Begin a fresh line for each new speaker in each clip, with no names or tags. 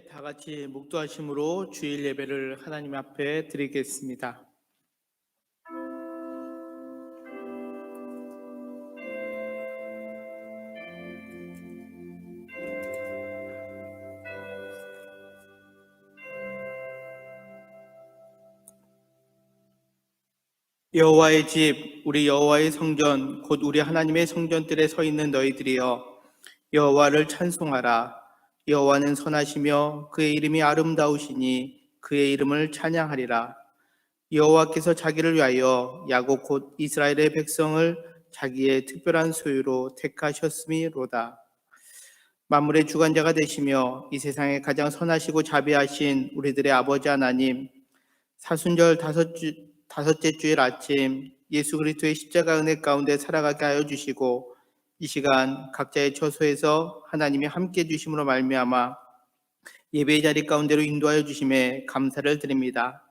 다 같이 묵도하심으로 주일 예배를 하나님 앞에 드리겠습니다. 여호와의 집, 우리 여호와의 성전, 곧 우리 하나님의 성전들에 서 있는 너희들이여, 여호와를 찬송하라. 여호와는 선하시며 그의 이름이 아름다우시니 그의 이름을 찬양하리라. 여호와께서 자기를 위하여 야곱 곧 이스라엘의 백성을 자기의 특별한 소유로 택하셨음이로다. 만물의 주관자가 되시며 이 세상에 가장 선하시고 자비하신 우리들의 아버지 하나님, 사순절 다섯째 주일 아침 예수 그리스도의 십자가 은혜 가운데 살아가게 하여 주시고, 이 시간 각자의 처소에서 하나님이 함께 해주심으로 말미암아 예배의 자리 가운데로 인도하여 주심에 감사를 드립니다.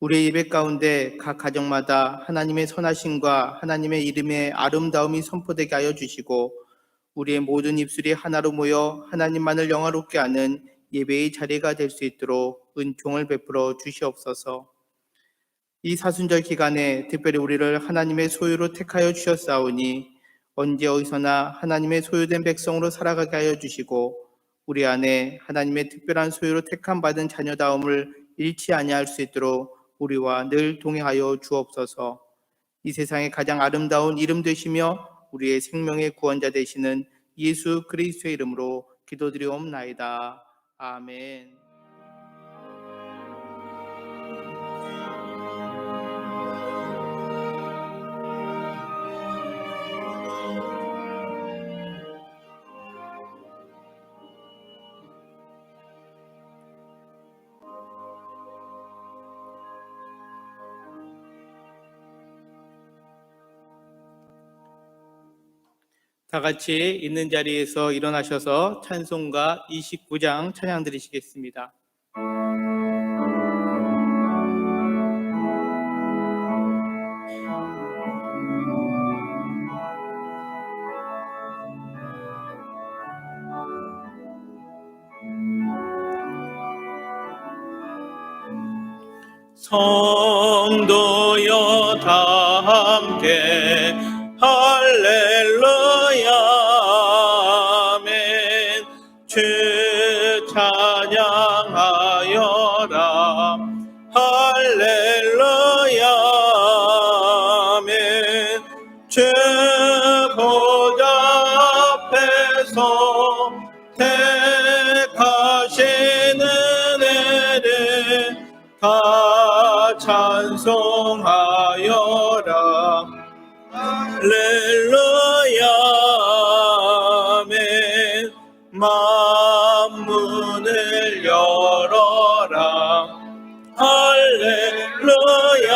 우리의 예배 가운데 각 가정마다 하나님의 선하심과 하나님의 이름의 아름다움이 선포되게 하여 주시고, 우리의 모든 입술이 하나로 모여 하나님만을 영화롭게 하는 예배의 자리가 될 수 있도록 은총을 베풀어 주시옵소서. 이 사순절 기간에 특별히 우리를 하나님의 소유로 택하여 주셨사오니 언제 어디서나 하나님의 소유된 백성으로 살아가게 하여 주시고, 우리 안에 하나님의 특별한 소유로 택함 받은 자녀다움을 잃지 아니할 수 있도록 우리와 늘 동행하여 주옵소서. 이 세상에 가장 아름다운 이름 되시며 우리의 생명의 구원자 되시는 예수 그리스도의 이름으로 기도드리옵나이다. 아멘. 다 같이 있는 자리에서 일어나셔서 찬송가 29장 찬양 드리시겠습니다. 성도여 다 함께 할렐루야 아멘. 주 찬양하여라 할렐루야 아멘. 주 보좌 앞에서 택하시는 은혜를 다 찬송하여라 할렐루야 아멘. 만문을 열어라 할렐루야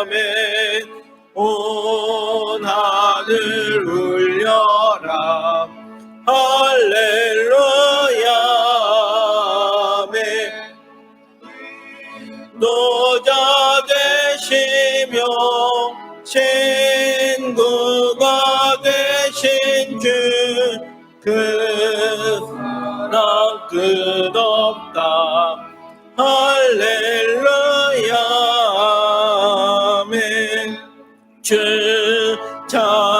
아멘. 온 하늘 울려라 할렐루야 아멘. 노자 되시며 친구가 되신 주, 그 사랑 끝없다 할렐루야 아멘. 주 찬양하여라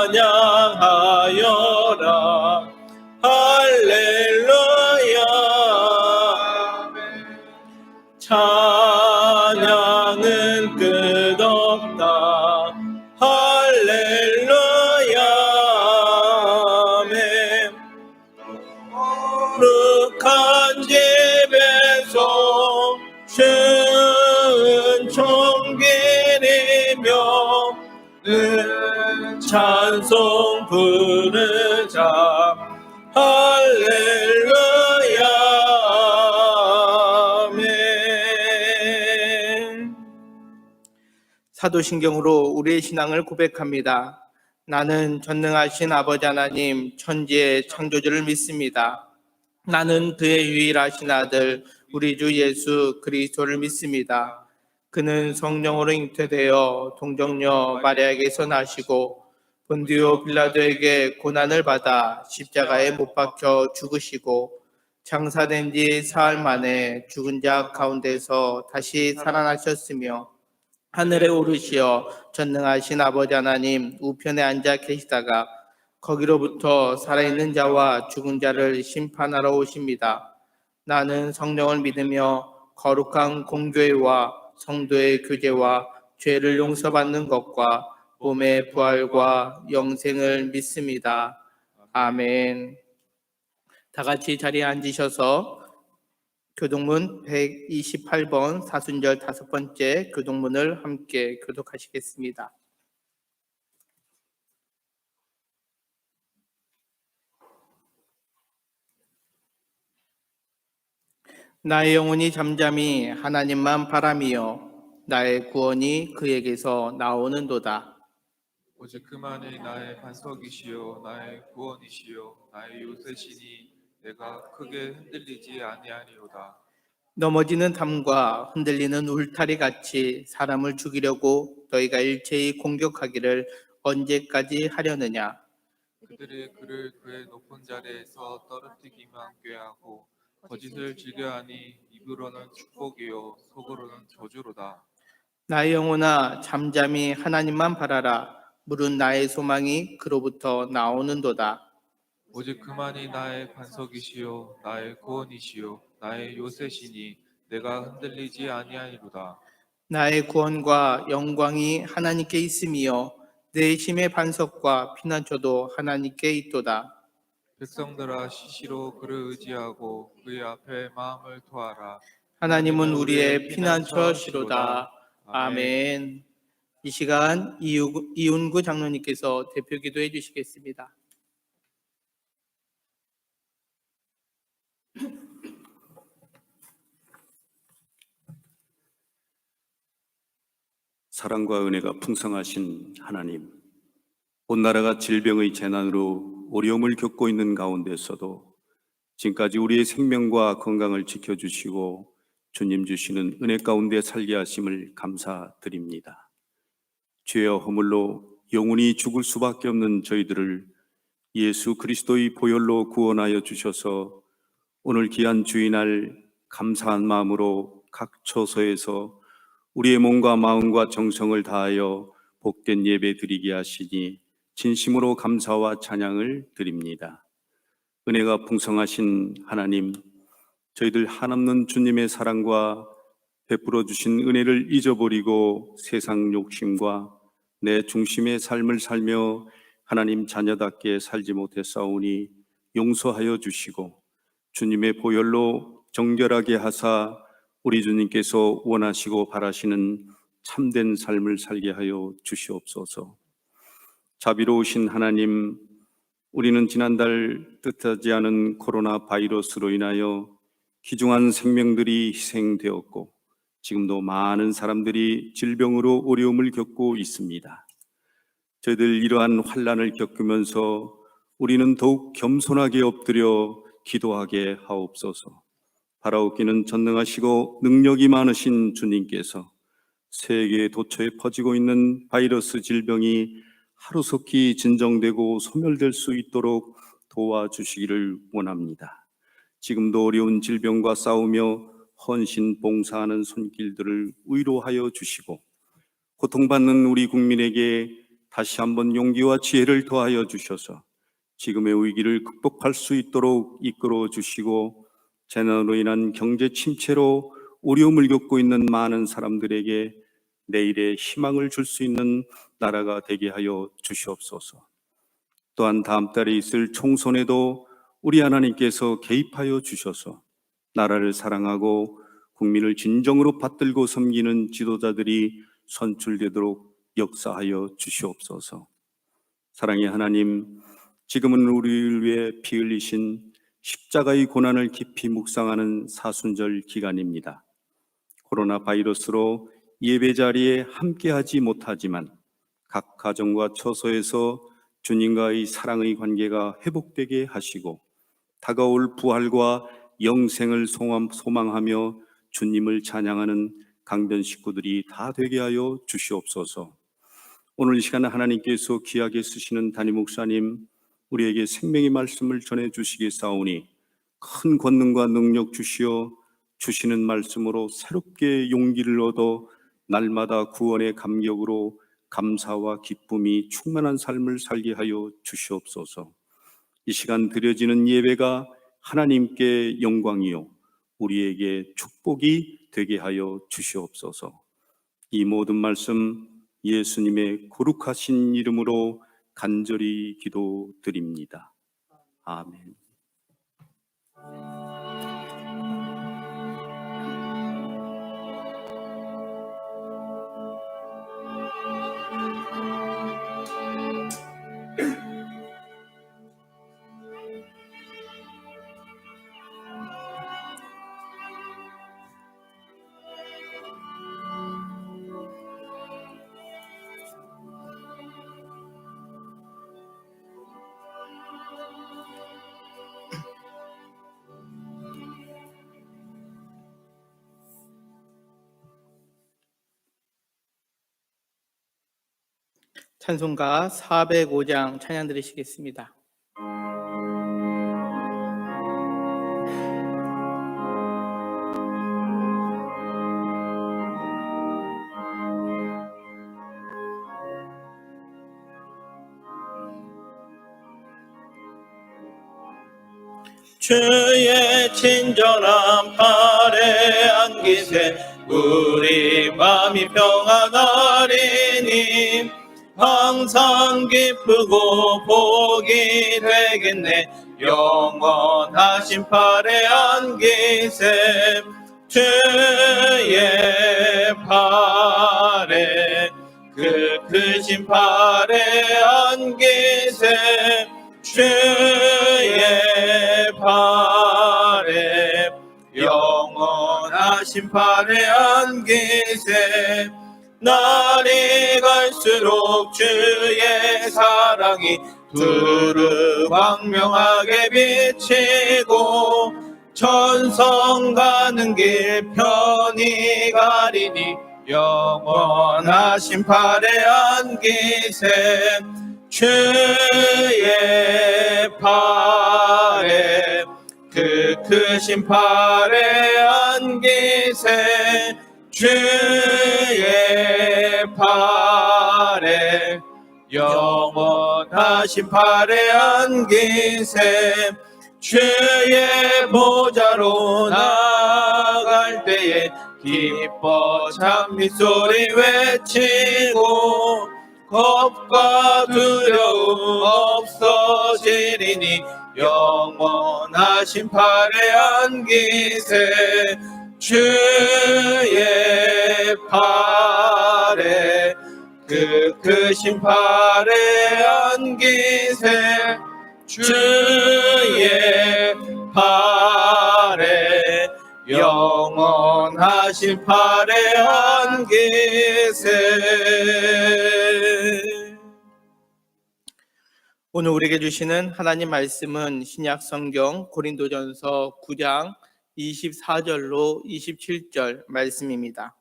할렐루야 아멘. 찬양은 끝없다 할렐루야 아멘. 거룩한 집에서 은총기리며 찬송 부르자 할렐루야 아멘. 사도신경으로 우리의 신앙을 고백합니다. 나는 전능하신 아버지 하나님 천지의 창조주를 믿습니다. 나는 그의 유일하신 아들 우리 주 예수 그리스도를 믿습니다. 그는 성령으로 잉태되어 동정녀 마리아에게서 나시고 본디오 빌라도에게 고난을 받아 십자가에 못 박혀 죽으시고 장사된 지 사흘 만에 죽은 자 가운데서 다시 살아나셨으며 하늘에 오르시어 전능하신 아버지 하나님 우편에 앉아 계시다가 거기로부터 살아있는 자와 죽은 자를 심판하러 오십니다. 나는 성령을 믿으며 거룩한 공교회와 성도의 교제와 죄를 용서받는 것과 몸의 부활과 영생을 믿습니다. 아멘. 다 같이 자리에 앉으셔서 교동문 128번 사순절 5번째 교동문을 함께 교독하시겠습니다. 나의 영혼이 잠잠히 하나님만 바라미요 나의 구원이 그에게서 나오는도다.
오직 그만이 나의 반석이시요 나의 구원이시요 나의 요새시니 내가 크게 흔들리지 아니하리로다.
넘어지는 담과 흔들리는 울타리 같이 사람을 죽이려고 너희가 일체히 공격하기를 언제까지 하려느냐.
그들이 그를 그의 높은 자리에서 떨어뜨리기만 꾀하고 거짓을 즐겨하니 입으로는 축복이요 속으로는 저주로다.
나의 영혼아 잠잠히 하나님만 바라라. 물은 나의 소망이 그로부터 나오는도다.
오직 그만이 나의 반석이시요 나의 구원이시요 나의 요새시니 내가 흔들리지 아니하리로다.
나의 구원과 영광이 하나님께 있음이요 내 힘의 반석과 피난처도 하나님께 있도다.
백성들아 시시로 그를 의지하고 그의 앞에 마음을 토하라.
하나님은 우리의 피난처시로다.
아멘.
아멘. 이 시간 이윤구 장로님께서 대표 기도해 주시겠습니다.
사랑과 은혜가 풍성하신 하나님, 온 나라가 질병의 재난으로 어려움을 겪고 있는 가운데서도 지금까지 우리의 생명과 건강을 지켜주시고 주님 주시는 은혜 가운데 살게 하심을 감사드립니다. 죄와 허물로 영원히 죽을 수밖에 없는 저희들을 예수 그리스도의 보혈로 구원하여 주셔서 오늘 귀한 주일날 감사한 마음으로 각 처소에서 우리의 몸과 마음과 정성을 다하여 복된 예배 드리게 하시니 진심으로 감사와 찬양을 드립니다. 은혜가 풍성하신 하나님, 저희들 한없는 주님의 사랑과 베풀어 주신 은혜를 잊어버리고 세상 욕심과 내 중심의 삶을 살며 하나님 자녀답게 살지 못했사오니 용서하여 주시고 주님의 보혈로 정결하게 하사 우리 주님께서 원하시고 바라시는 참된 삶을 살게 하여 주시옵소서. 자비로우신 하나님, 우리는 지난달 뜻하지 않은 코로나 바이러스로 인하여 귀중한 생명들이 희생되었고 지금도 많은 사람들이 질병으로 어려움을 겪고 있습니다. 저희들 이러한 환난을 겪으면서 우리는 더욱 겸손하게 엎드려 기도하게 하옵소서. 바라옵기는 전능하시고 능력이 많으신 주님께서 세계 도처에 퍼지고 있는 바이러스 질병이 하루속히 진정되고 소멸될 수 있도록 도와주시기를 원합니다. 지금도 어려운 질병과 싸우며 헌신 봉사하는 손길들을 위로하여 주시고 고통받는 우리 국민에게 다시 한번 용기와 지혜를 더하여 주셔서 지금의 위기를 극복할 수 있도록 이끌어 주시고 재난으로 인한 경제 침체로 어려움을 겪고 있는 많은 사람들에게 내일의 희망을 줄 수 있는 나라가 되게 하여 주시옵소서. 또한 다음 달에 있을 총선에도 우리 하나님께서 개입하여 주셔서 나라를 사랑하고 국민을 진정으로 받들고 섬기는 지도자들이 선출되도록 역사하여 주시옵소서. 사랑의 하나님, 지금은 우리를 위해 피 흘리신 십자가의 고난을 깊이 묵상하는 사순절 기간입니다. 코로나 바이러스로 예배 자리에 함께하지 못하지만 각 가정과 처소에서 주님과의 사랑의 관계가 회복되게 하시고 다가올 부활과 영생을 소망하며 주님을 찬양하는 강변 식구들이 다 되게 하여 주시옵소서. 오늘 이 시간에 하나님께서 귀하게 쓰시는 담임 목사님, 우리에게 생명의 말씀을 전해 주시겠사오니 큰 권능과 능력 주시어 주시는 말씀으로 새롭게 용기를 얻어 날마다 구원의 감격으로 감사와 기쁨이 충만한 삶을 살게 하여 주시옵소서. 이 시간 드려지는 예배가 하나님께 영광이요 우리에게 축복이 되게 하여 주시옵소서. 이 모든 말씀 예수님의 거룩하신 이름으로 간절히 기도드립니다. 아멘.
찬송가 405장 찬양 드리시겠습니다. 주의 친절한 팔에 안기세 우리 마음이 평안하리니 항상 기쁘고 복이 되겠네. 영원하신 팔에 안기세 주의 팔에 그 크신 팔에 안기세 주의 팔에 영원하신 팔에 안기세 날이 갈수록 주의 사랑이 두루 광명하게 비치고 천성 가는 길 편히 가리니 영원하신 팔에 안기세 주의 팔에 그 크신 팔에 안기세 주의 팔에 영원하신 팔에 안기세 주의 보좌로 나갈 때에 기뻐 찬미 소리 외치고 겁과 두려움 없어지리니 영원하신 팔에 안기세 주의 팔에 그 크신 팔에 안기세 주의 팔에 영원하신 팔에 안기세. 오늘 우리에게 주시는 하나님 말씀은 신약 성경 고린도전서 9장 24절로 27절 말씀입니다.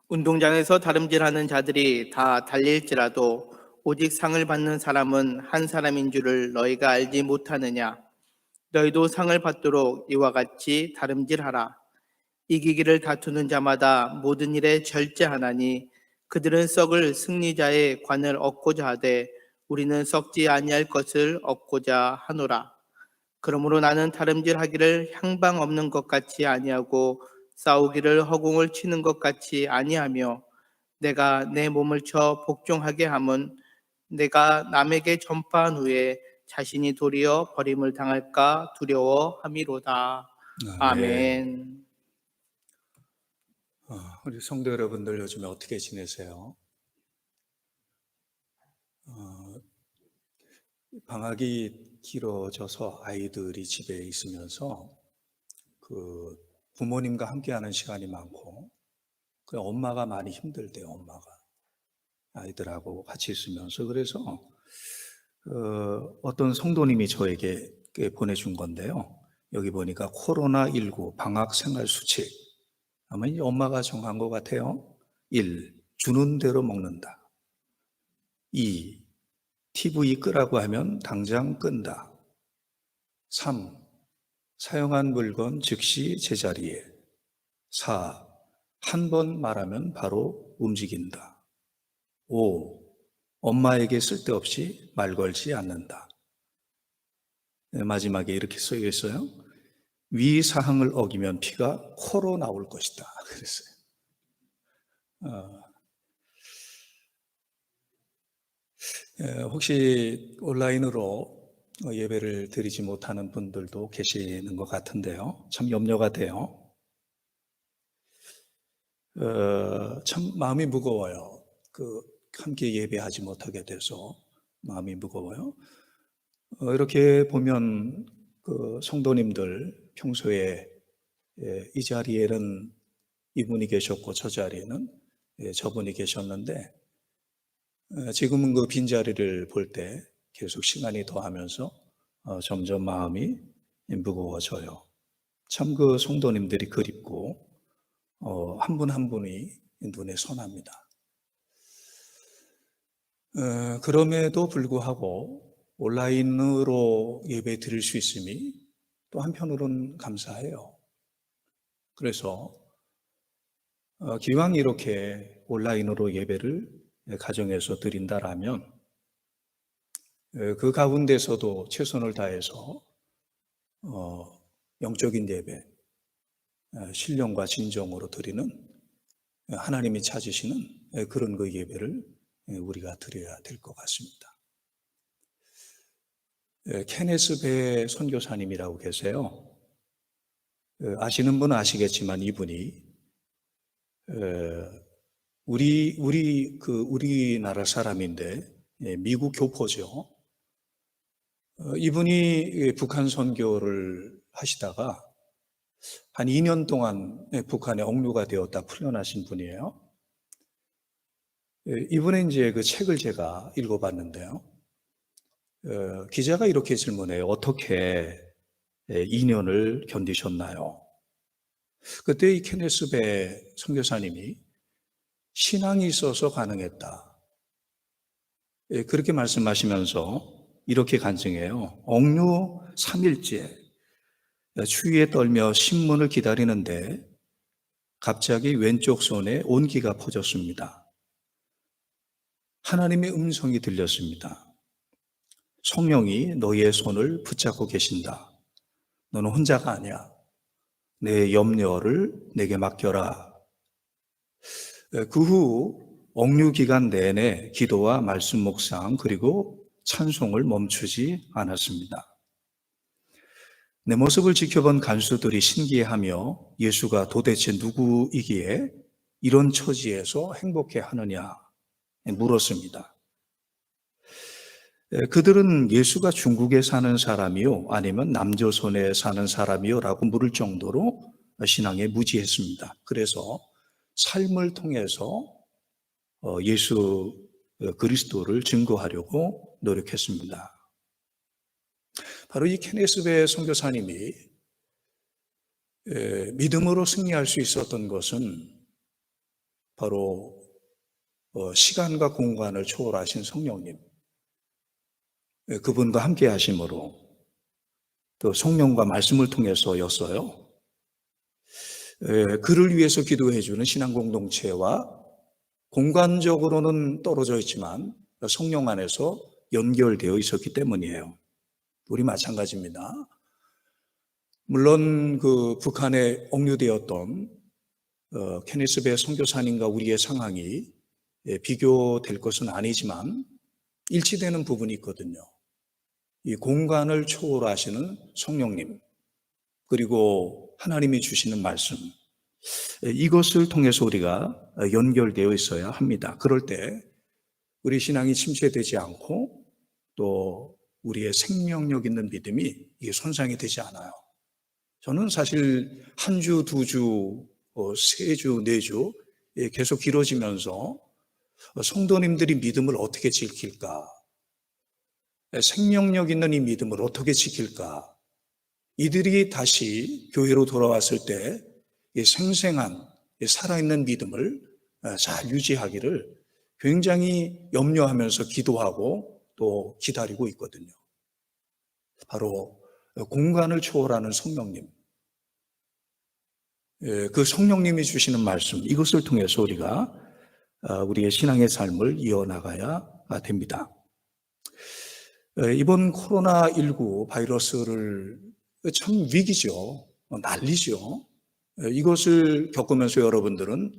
운동장에서 다름질하는 자들이 다 달릴지라도 오직 상을 받는 사람은 한 사람인 줄을 너희가 알지 못하느냐? 너희도 상을 받도록 이와 같이 다름질하라. 이기기를 다투는 자마다 모든 일에 절제하나니 그들은 썩을 승리자의 관을 얻고자 하되 우리는 썩지 아니할 것을 얻고자 하노라. 그러므로 나는 다름질하기를 향방 없는 것 같이 아니하고 싸우기를 허공을 치는 것 같이 아니하며 내가 내 몸을 쳐 복종하게 함은 내가 남에게 전파한 후에 자신이 도리어 버림을 당할까 두려워함이로다. 아멘.
우리 성도 여러분들 요즘에 어떻게 지내세요? 방학이 길어져서 아이들이 집에 있으면서 그 부모님과 함께하는 시간이 많고 그 엄마가 많이 힘들대요. 엄마가 아이들하고 같이 있으면서. 그래서 어떤 성도님이 저에게 보내준 건데요. 여기 보니까 코로나19 방학 생활 수칙 아마 이 엄마가 정한 것 같아요. 1. 주는 대로 먹는다. 2. TV 끄라고 하면 당장 끈다. 3. 사용한 물건 즉시 제자리에. 4. 한 번 말하면 바로 움직인다. 5. 엄마에게 쓸데없이 말 걸지 않는다. 마지막에 이렇게 써 있어요. 위 사항을 어기면 피가 코로 나올 것이다. 그랬어요. 혹시 온라인으로 예배를 드리지 못하는 분들도 계시는 것 같은데요. 참 염려가 돼요. 참 마음이 무거워요. 함께 예배하지 못하게 돼서 마음이 무거워요. 이렇게 보면 성도님들 평소에 이 자리에는 이분이 계셨고 저 자리에는 저분이 계셨는데 지금은 그 빈자리를 볼 때 계속 시간이 더하면서 점점 마음이 무거워져요. 참 그 성도님들이 그립고 한 분 한 분이 눈에 선합니다. 그럼에도 불구하고 온라인으로 예배 드릴 수 있음이 또 한편으로는 감사해요. 그래서 기왕 이렇게 온라인으로 예배를 가정에서 드린다라면 그 가운데서도 최선을 다해서 영적인 예배, 신령과 진정으로 드리는 하나님이 찾으시는 그런 그 예배를 우리가 드려야 될 것 같습니다. 케네스 배 선교사님이라고 계세요. 아시는 분은 아시겠지만 이분이 우리나라 사람인데 미국 교포죠. 이분이 북한 선교를 하시다가 한 2년 동안 북한에 억류가 되었다 풀려나신 분이에요. 이분의 이제 그 책을 제가 읽어봤는데요. 기자가 이렇게 질문해요. 어떻게 2년을 견디셨나요? 그때 이 케네스 배 선교사님이 신앙이 있어서 가능했다. 그렇게 말씀하시면서 이렇게 간증해요. 억류 3일째 추위에 떨며 신문을 기다리는데 갑자기 왼쪽 손에 온기가 퍼졌습니다. 하나님의 음성이 들렸습니다. 성령이 너의 손을 붙잡고 계신다. 너는 혼자가 아니야. 내 염려를 내게 맡겨라. 그 후 억류 기간 내내 기도와 말씀 묵상 그리고 찬송을 멈추지 않았습니다. 내 모습을 지켜본 간수들이 신기해하며 예수가 도대체 누구이기에 이런 처지에서 행복해하느냐 물었습니다. 그들은 예수가 중국에 사는 사람이요 아니면 남조선에 사는 사람이요 라고 물을 정도로 신앙에 무지했습니다. 그래서 삶을 통해서 예수 그리스도를 증거하려고 노력했습니다. 바로 이 케네스 배 선교사님이 믿음으로 승리할 수 있었던 것은 바로 시간과 공간을 초월하신 성령님, 그분과 함께 하심으로 또 성령과 말씀을 통해서였어요. 그를 위해서 기도해 주는 신앙 공동체와 공간적으로는 떨어져 있지만 성령 안에서 연결되어 있었기 때문이에요. 우리 마찬가지입니다. 물론 그 북한에 억류되었던 케네스 배 선교사님과 우리의 상황이 비교될 것은 아니지만 일치되는 부분이 있거든요. 이 공간을 초월하시는 성령님, 그리고 하나님이 주시는 말씀, 이것을 통해서 우리가 연결되어 있어야 합니다. 그럴 때 우리 신앙이 침체되지 않고 또 우리의 생명력 있는 믿음이 이게 손상이 되지 않아요. 저는 사실 한 주, 두 주, 세 주, 네 주 계속 길어지면서 성도님들이 믿음을 어떻게 지킬까? 생명력 있는 이 믿음을 어떻게 지킬까? 이들이 다시 교회로 돌아왔을 때 생생한 살아있는 믿음을 잘 유지하기를 굉장히 염려하면서 기도하고 또 기다리고 있거든요. 바로 공간을 초월하는 성령님. 그 성령님이 주시는 말씀, 이것을 통해서 우리가 우리의 신앙의 삶을 이어나가야 됩니다. 이번 코로나19 바이러스를 참 위기죠. 난리죠. 이것을 겪으면서 여러분들은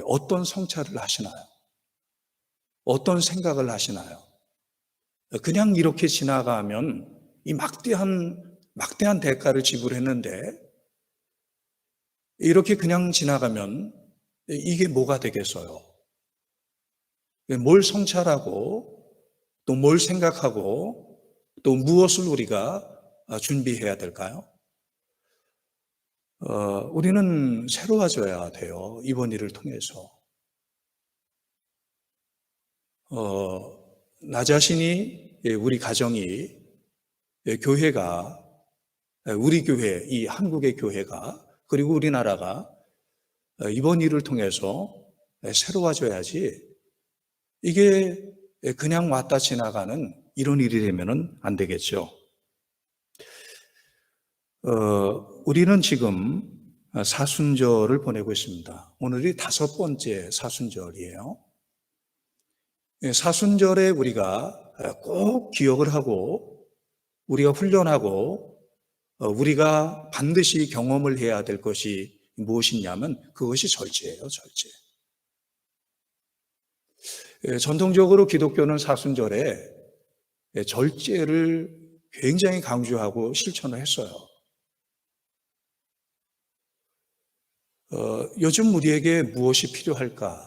어떤 성찰을 하시나요? 어떤 생각을 하시나요? 그냥 이렇게 지나가면 이 막대한 대가를 지불했는데 이렇게 그냥 지나가면 이게 뭐가 되겠어요? 뭘 성찰하고 또 뭘 생각하고 또 무엇을 우리가 준비해야 될까요? 우리는 새로워져야 돼요. 이번 일을 통해서. 나 자신이, 우리 가정이, 교회가, 우리 교회, 이 한국의 교회가, 그리고 우리나라가 이번 일을 통해서 새로워져야지 이게 그냥 왔다 지나가는 이런 일이 되면은 안 되겠죠. 우리는 지금 사순절을 보내고 있습니다. 오늘이 5번째 사순절이에요. 사순절에 우리가 꼭 기억을 하고 우리가 훈련하고 우리가 반드시 경험을 해야 될 것이 무엇이냐면 그것이 절제예요, 절제. 전통적으로 기독교는 사순절에 절제를 굉장히 강조하고 실천을 했어요. 요즘 우리에게 무엇이 필요할까?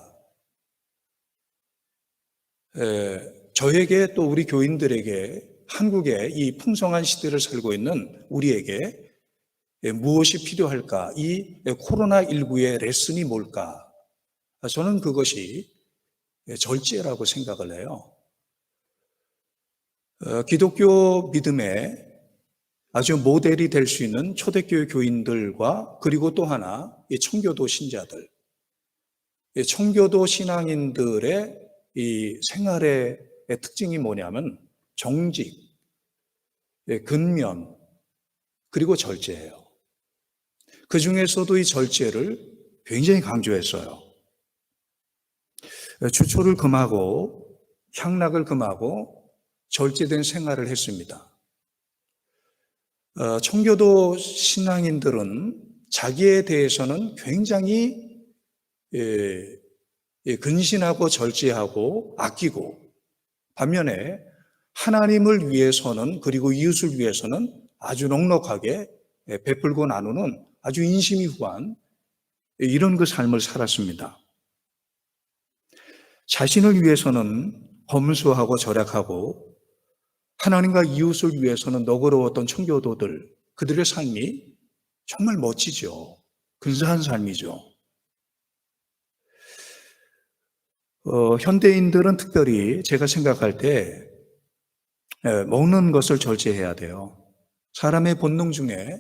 저에게 또 우리 교인들에게 한국의 이 풍성한 시대를 살고 있는 우리에게 무엇이 필요할까? 이 코로나19의 레슨이 뭘까? 저는 그것이 절제라고 생각을 해요. 기독교 믿음의 아주 모델이 될 수 있는 초대교회 교인들과 그리고 또 하나 이 청교도 신자들, 이 청교도 신앙인들의 이 생활의 특징이 뭐냐면 정직, 근면, 그리고 절제예요. 그 중에서도 이 절제를 굉장히 강조했어요. 주초를 금하고 향락을 금하고 절제된 생활을 했습니다. 청교도 신앙인들은 자기에 대해서는 굉장히 근신하고 절제하고 아끼고 반면에 하나님을 위해서는 그리고 이웃을 위해서는 아주 넉넉하게 베풀고 나누는 아주 인심이 후한 이런 그 삶을 살았습니다. 자신을 위해서는 검소하고 절약하고 하나님과 이웃을 위해서는 너그러웠던 청교도들, 그들의 삶이 정말 멋지죠. 근사한 삶이죠. 현대인들은 특별히 제가 생각할 때 먹는 것을 절제해야 돼요. 사람의 본능 중에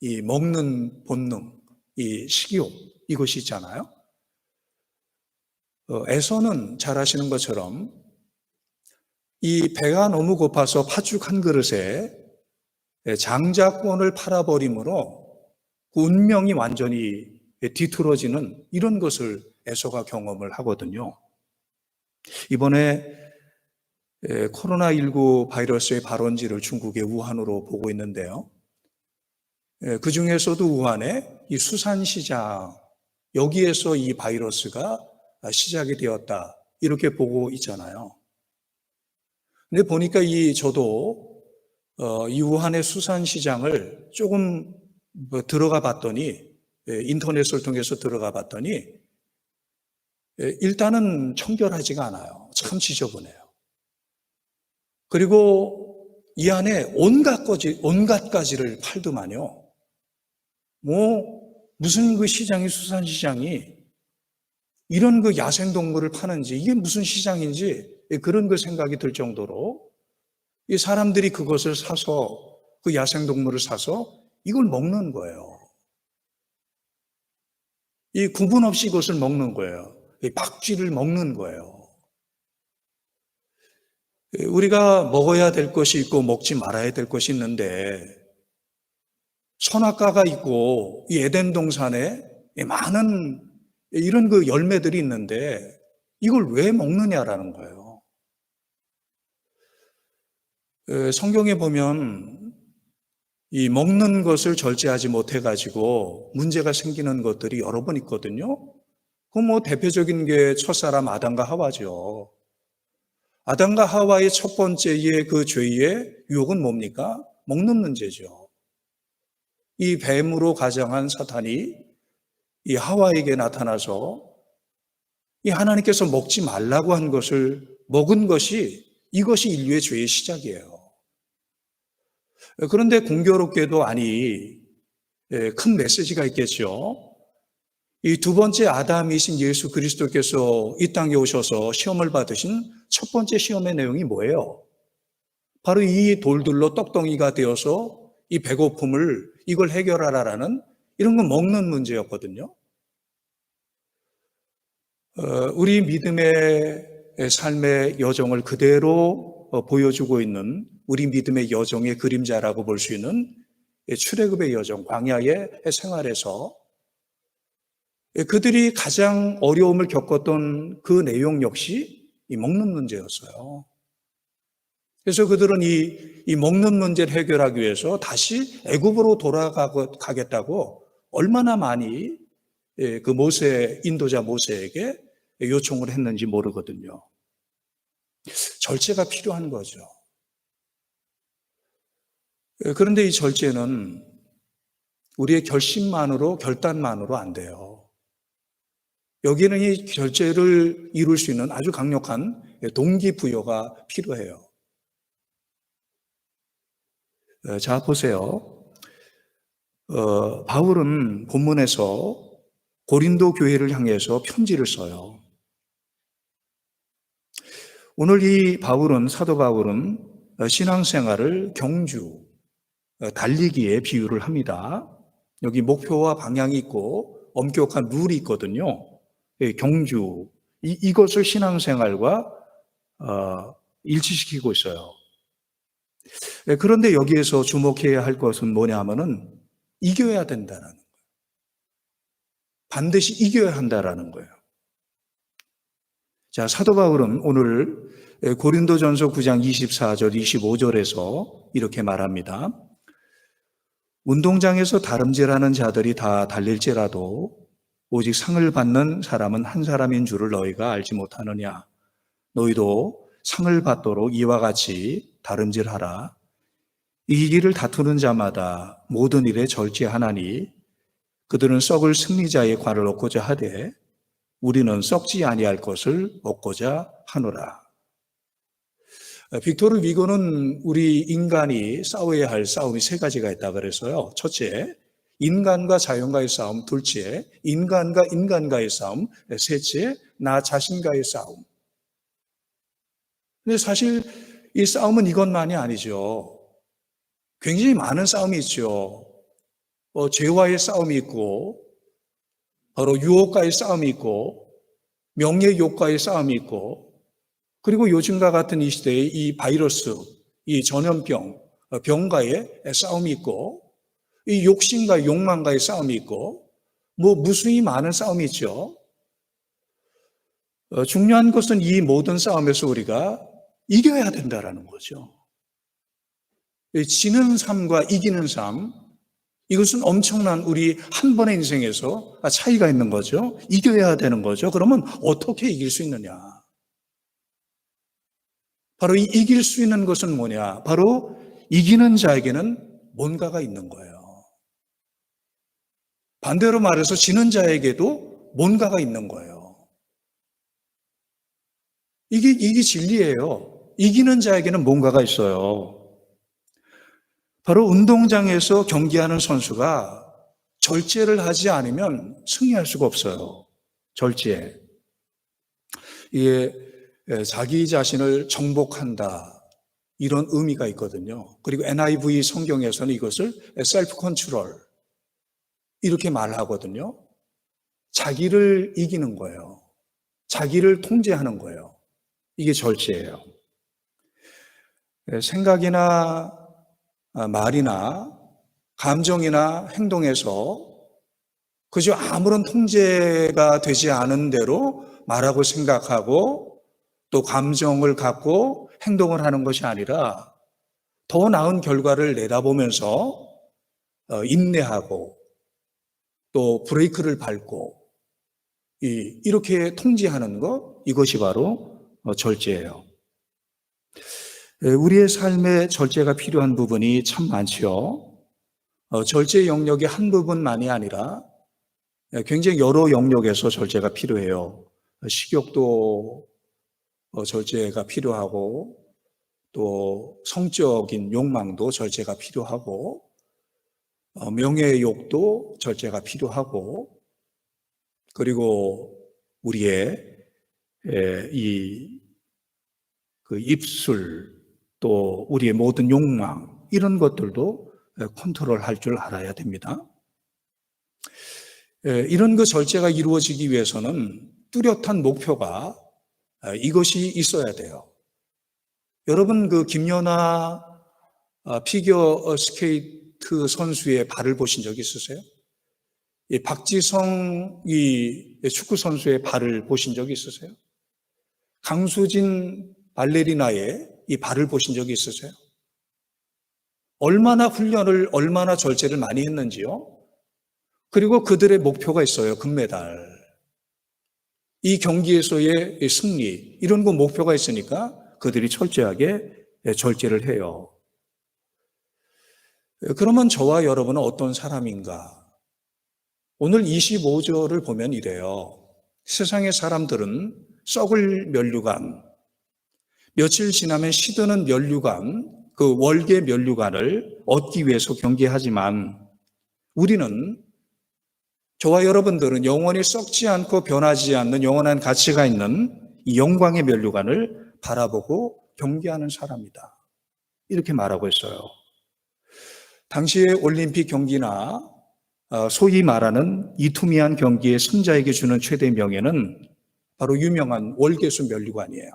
이 먹는 본능, 이 식욕, 이것이 있잖아요. 에서는 잘 아시는 것처럼 이 배가 너무 고파서 팥죽 한 그릇에 장자권을 팔아버림으로 그 운명이 완전히 뒤틀어지는 이런 것을 에서가 경험을 하거든요. 이번에 코로나19 바이러스의 발원지를 중국의 우한으로 보고 있는데요. 그 중에서도 우한의 이 수산시장, 여기에서 이 바이러스가 시작이 되었다, 이렇게 보고 있잖아요. 근데 보니까 저도 이 우한의 수산시장을 조금 들어가 봤더니, 인터넷을 통해서 들어가 봤더니 일단은 청결하지가 않아요. 참 지저분해요. 그리고 이 안에 온갖 가지를 팔더만요. 무슨 그 시장이, 수산시장이 이런 그 야생동물을 파는지, 이게 무슨 시장인지 그런 그 생각이 들 정도로 이 사람들이 그것을 사서, 그 야생동물을 사서 이걸 먹는 거예요. 이 구분 없이 이것을 먹는 거예요. 이 박쥐를 먹는 거예요. 우리가 먹어야 될 것이 있고 먹지 말아야 될 것이 있는데 선악과가 있고 이 에덴 동산에 많은 이런 그 열매들이 있는데 이걸 왜 먹느냐라는 거예요. 성경에 보면 이 먹는 것을 절제하지 못해가지고 문제가 생기는 것들이 여러 번 있거든요. 그 뭐 대표적인 게 첫사람 아담과 하와죠. 아담과 하와의 첫 번째의 그 죄의 유혹은 뭡니까? 먹는 문제죠. 이 뱀으로 가장한 사탄이 이 하와에게 나타나서 이 하나님께서 먹지 말라고 한 것을 먹은 것이 이것이 인류의 죄의 시작이에요. 그런데 공교롭게도 큰 메시지가 있겠죠. 이 두 번째 아담이신 예수 그리스도께서 이 땅에 오셔서 시험을 받으신 첫 번째 시험의 내용이 뭐예요? 바로 이 돌들로 떡덩이가 되어서 이 배고픔을 이걸 해결하라라는 이런 거 먹는 문제였거든요. 우리 믿음의 삶의 여정을 그대로 보여주고 있는 우리 믿음의 여정의 그림자라고 볼 수 있는 출애굽의 여정, 광야의 생활에서 그들이 가장 어려움을 겪었던 그 내용 역시 이 먹는 문제였어요. 그래서 그들은 이 먹는 문제를 해결하기 위해서 다시 애굽으로 돌아가겠다고 얼마나 많이 그 인도자 모세에게 요청을 했는지 모르거든요. 절제가 필요한 거죠. 그런데 이 절제는 우리의 결단만으로 안 돼요. 여기는 이 절제를 이룰 수 있는 아주 강력한 동기부여가 필요해요. 자, 보세요. 바울은 본문에서 고린도 교회를 향해서 편지를 써요. 오늘 사도 바울은 신앙생활을 경주, 달리기에 비유를 합니다. 여기 목표와 방향이 있고 엄격한 룰이 있거든요. 경주, 이것을 신앙생활과 일치시키고 있어요. 그런데 여기에서 주목해야 할 것은 뭐냐 하면은 이겨야 된다는 거예요. 반드시 이겨야 한다라는 거예요. 자, 사도 바울은 오늘 고린도전서 9장 24절, 25절에서 이렇게 말합니다. 운동장에서 다름질하는 자들이 다 달릴지라도 오직 상을 받는 사람은 한 사람인 줄을 너희가 알지 못하느냐. 너희도 상을 받도록 이와 같이 다름질하라. 이 길을 다투는 자마다 모든 일에 절제하나니 그들은 썩을 승리자의 관을 얻고자 하되 우리는 썩지 아니할 것을 얻고자 하노라. 빅토르 위고는 우리 인간이 싸워야 할 싸움이 세 가지가 있다 그래서요. 첫째, 인간과 자연과의 싸움. 둘째, 인간과 인간과의 싸움. 셋째, 나 자신과의 싸움. 근데 사실 이 싸움은 이것만이 아니죠. 굉장히 많은 싸움이 있죠. 죄와의 싸움이 있고, 바로 유혹과의 싸움이 있고, 명예 욕과의 싸움이 있고, 그리고 요즘과 같은 이 시대에 이 바이러스, 이 전염병, 병과의 싸움이 있고, 이 욕심과 욕망과의 싸움이 있고, 무수히 많은 싸움이 있죠. 중요한 것은 이 모든 싸움에서 우리가 이겨야 된다라는 거죠. 지는 삶과 이기는 삶, 이것은 엄청난 우리 한 번의 인생에서 차이가 있는 거죠. 이겨야 되는 거죠. 그러면 어떻게 이길 수 있느냐? 바로 이 이길 수 있는 것은 뭐냐? 바로 이기는 자에게는 뭔가가 있는 거예요. 반대로 말해서 지는 자에게도 뭔가가 있는 거예요. 이게 진리예요. 이기는 자에게는 뭔가가 있어요. 바로 운동장에서 경기하는 선수가 절제를 하지 않으면 승리할 수가 없어요. 절제. 이게 자기 자신을 정복한다. 이런 의미가 있거든요. 그리고 NIV 성경에서는 이것을 셀프 컨트롤 이렇게 말하거든요. 자기를 이기는 거예요. 자기를 통제하는 거예요. 이게 절제예요. 생각이나 말이나 감정이나 행동에서 그저 아무런 통제가 되지 않은 대로 말하고 생각하고 또 감정을 갖고 행동을 하는 것이 아니라 더 나은 결과를 내다보면서 인내하고 또 브레이크를 밟고 이렇게 통제하는 것, 이것이 바로 절제예요. 우리의 삶에 절제가 필요한 부분이 참 많지요. 절제 영역의 한 부분만이 아니라 굉장히 여러 영역에서 절제가 필요해요. 식욕도 절제가 필요하고 또 성적인 욕망도 절제가 필요하고 명예욕도 절제가 필요하고 그리고 우리의 그 입술 또 우리의 모든 욕망 이런 것들도 컨트롤할 줄 알아야 됩니다. 이런 그 절제가 이루어지기 위해서는 뚜렷한 목표가 이것이 있어야 돼요. 여러분 그 김연아 피겨 스케이트 선수의 발을 보신 적 있으세요? 박지성 이 축구 선수의 발을 보신 적 있으세요? 강수진 발레리나의 이 발을 보신 적이 있으세요? 얼마나 훈련을 얼마나 절제를 많이 했는지요? 그리고 그들의 목표가 있어요. 금메달. 이 경기에서의 승리 이런 거 목표가 있으니까 그들이 철저하게 절제를 해요. 그러면 저와 여러분은 어떤 사람인가? 오늘 25절을 보면 이래요. 세상의 사람들은 썩을 면류관, 며칠 지나면 시드는 면류관, 그 월계 면류관을 얻기 위해서 경계하지만 우리는 저와 여러분들은 영원히 썩지 않고 변하지 않는 영원한 가치가 있는 이 영광의 면류관을 바라보고 경계하는 사람이다. 이렇게 말하고 있어요. 당시의 올림픽 경기나 소위 말하는 이투미한 경기의 승자에게 주는 최대 명예는 바로 유명한 월계수 면류관이에요.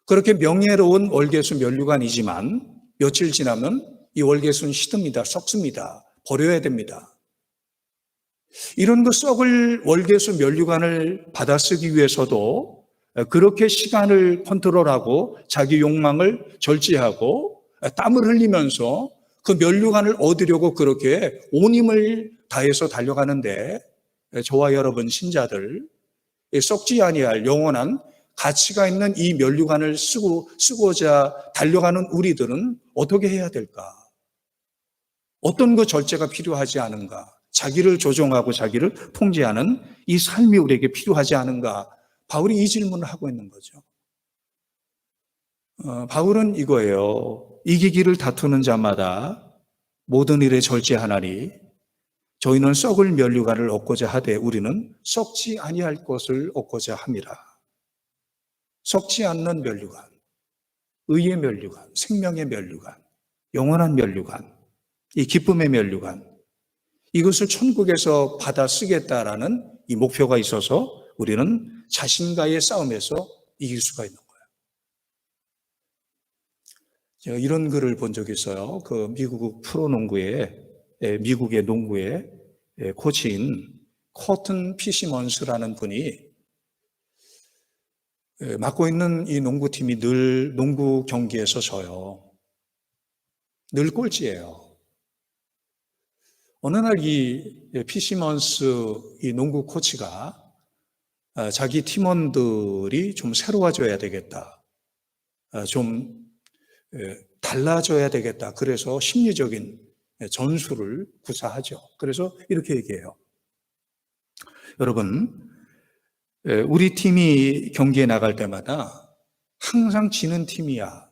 그렇게 명예로운 월계수 면류관이지만 며칠 지나면 이 월계수는 시듭니다. 썩습니다. 버려야 됩니다. 이런 그 썩을 월계수 면류관을 받아쓰기 위해서도 그렇게 시간을 컨트롤하고 자기 욕망을 절제하고 땀을 흘리면서 그 면류관을 얻으려고 그렇게 온 힘을 다해서 달려가는데 저와 여러분 신자들 썩지 아니할 영원한 가치가 있는 이 면류관을 쓰고자 달려가는 우리들은 어떻게 해야 될까? 어떤 그 절제가 필요하지 않은가? 자기를 조종하고 자기를 통제하는 이 삶이 우리에게 필요하지 않은가? 바울이 이 질문을 하고 있는 거죠. 바울은 이거예요. 이기기를 다투는 자마다 모든 일에 절제하나니 저희는 썩을 면류관을 얻고자 하되 우리는 썩지 아니할 것을 얻고자 함이라. 썩지 않는 면류관, 의의 면류관, 생명의 면류관, 영원한 면류관, 이 기쁨의 면류관, 이것을 천국에서 받아 쓰겠다라는 이 목표가 있어서 우리는 자신과의 싸움에서 이길 수가 있는 거예요. 제가 이런 글을 본 적이 있어요. 그 미국 미국의 농구의 코치인 커튼 피시먼스라는 분이 맡고 있는 이 농구팀이 늘 농구 경기에서 져요. 늘 꼴찌예요. 어느 날 이 피시먼스 이 농구 코치가 자기 팀원들이 좀 새로워져야 되겠다. 좀 달라져야 되겠다. 그래서 심리적인 전술을 구사하죠. 그래서 이렇게 얘기해요. 여러분, 우리 팀이 경기에 나갈 때마다 항상 지는 팀이야.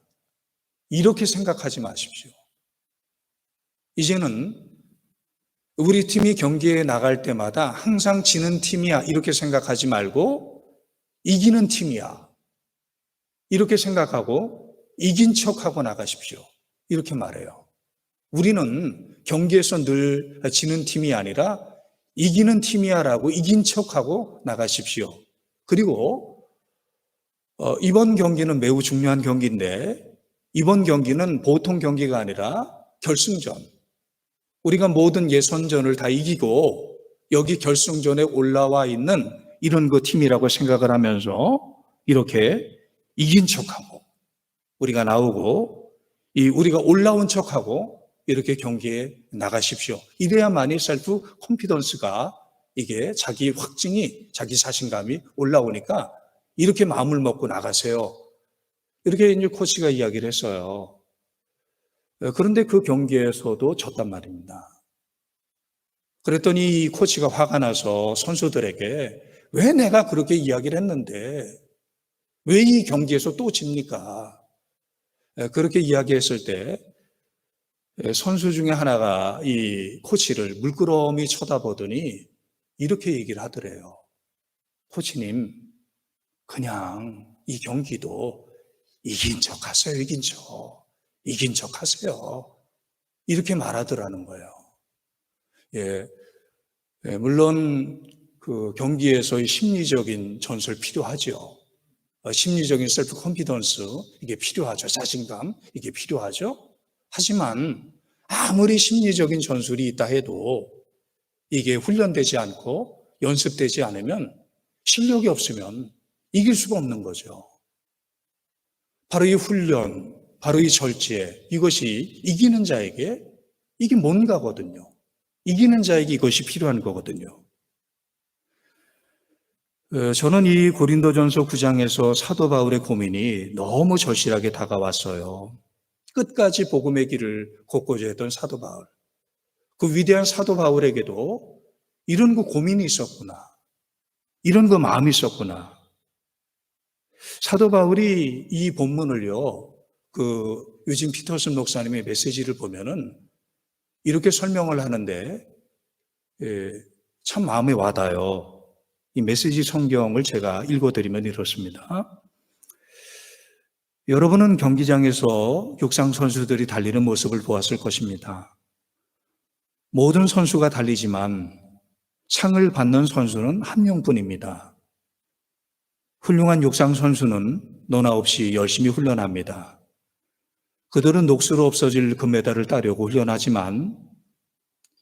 이렇게 생각하지 마십시오. 이제는 우리 팀이 경기에 나갈 때마다 항상 지는 팀이야. 이렇게 생각하지 말고 이기는 팀이야. 이렇게 생각하고 이긴 척하고 나가십시오. 이렇게 말해요. 우리는 경기에서 늘 지는 팀이 아니라 이기는 팀이야라고 이긴 척하고 나가십시오. 그리고 이번 경기는 매우 중요한 경기인데 이번 경기는 보통 경기가 아니라 결승전. 우리가 모든 예선전을 다 이기고 여기 결승전에 올라와 있는 이런 그 팀이라고 생각을 하면서 이렇게 이긴 척하고 우리가 나오고 우리가 올라온 척하고 이렇게 경기에 나가십시오. 이래야만이 셀프 컨피던스가 이게 자기 확증이 자기 자신감이 올라오니까 이렇게 마음을 먹고 나가세요. 이렇게 이제 코치가 이야기를 했어요. 그런데 그 경기에서도 졌단 말입니다. 그랬더니 이 코치가 화가 나서 선수들에게 왜 내가 그렇게 이야기를 했는데 왜 이 경기에서 또 집니까? 그렇게 이야기했을 때 선수 중에 하나가 이 코치를 물끄러미 쳐다보더니 이렇게 얘기를 하더래요. 코치님, 그냥 이 경기도 이긴 척 하세요, 이긴 척. 이긴 척 하세요. 이렇게 말하더라는 거예요. 물론 그 경기에서의 심리적인 전술 필요하죠. 심리적인 셀프 컨피던스 이게 필요하죠. 자신감 이게 필요하죠. 하지만 아무리 심리적인 전술이 있다 해도 이게 훈련되지 않고 연습되지 않으면 실력이 없으면 이길 수가 없는 거죠. 바로 이 훈련, 바로 이 절제, 이것이 이기는 자에게 이게 뭔가거든요. 이기는 자에게 이것이 필요한 거거든요. 저는 이 고린도전서 9장에서 사도 바울의 고민이 너무 절실하게 다가왔어요. 끝까지 복음의 길을 걷고자 했던 사도 바울. 그 위대한 사도 바울에게도 이런 그 고민이 있었구나. 이런 그 마음이 있었구나. 사도 바울이 이 본문을요, 그 유진 피터슨 목사님의 메시지를 보면은 이렇게 설명을 하는데, 참 마음에 와닿아요. 이 메시지 성경을 제가 읽어드리면 이렇습니다. 여러분은 경기장에서 육상 선수들이 달리는 모습을 보았을 것입니다. 모든 선수가 달리지만 상을 받는 선수는 한 명뿐입니다. 훌륭한 육상 선수는 너나 없이 열심히 훈련합니다. 그들은 녹수로 없어질 금메달을 따려고 훈련하지만